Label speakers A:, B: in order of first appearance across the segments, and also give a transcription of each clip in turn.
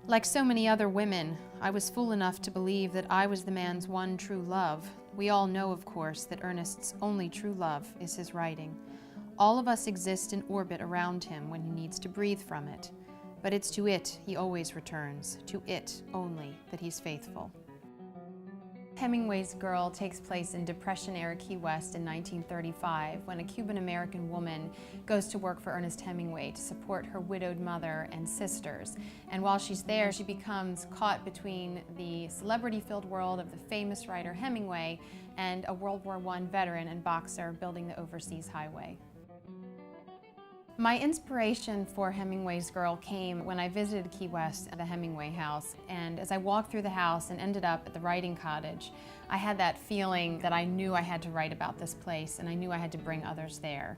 A: Like so many other women, I was fool enough to believe that I was the man's one true love. We all know, of course, that Ernest's only true love is his writing. All of us exist in orbit around him when he needs to breathe from it. But it's to it he always returns, to it only that he's faithful. Hemingway's Girl takes place in Depression-era Key West in 1935 when a Cuban-American woman goes to work for Ernest Hemingway to support her widowed mother and sisters. And while she's there, she becomes caught between the celebrity-filled world of the famous writer Hemingway and a World War I veteran and boxer building the overseas highway. My inspiration for Hemingway's Girl came when I visited Key West at the Hemingway house, and as I walked through the house and ended up at the writing cottage, I had that feeling that I knew I had to write about this place and I knew I had to bring others there.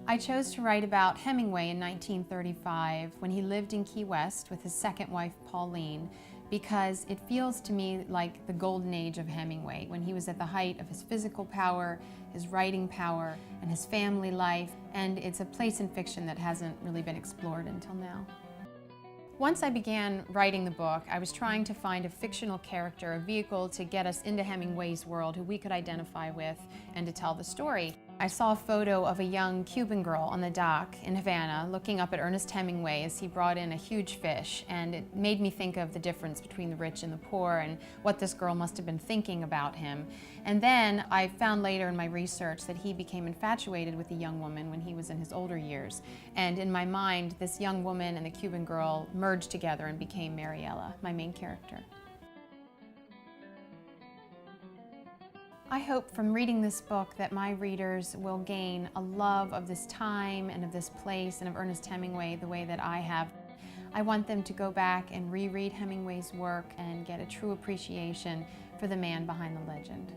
A: I chose to write about Hemingway in 1935 when he lived in Key West with his second wife, Pauline, because it feels to me like the golden age of Hemingway, when he was at the height of his physical power, his writing power, and his family life, and it's a place in fiction that hasn't really been explored until now. Once I began writing the book, I was trying to find a fictional character, a vehicle to get us into Hemingway's world who we could identify with and to tell the story. I saw a photo of a young Cuban girl on the dock in Havana looking up at Ernest Hemingway as he brought in a huge fish, and it made me think of the difference between the rich and the poor and what this girl must have been thinking about him. And then I found later in my research that he became infatuated with the young woman when he was in his older years. And in my mind, this young woman and the Cuban girl merged together and became Mariella, my main character. I hope from reading this book that my readers will gain a love of this time and of this place and of Ernest Hemingway the way that I have. I want them to go back and reread Hemingway's work and get a true appreciation for the man behind the legend.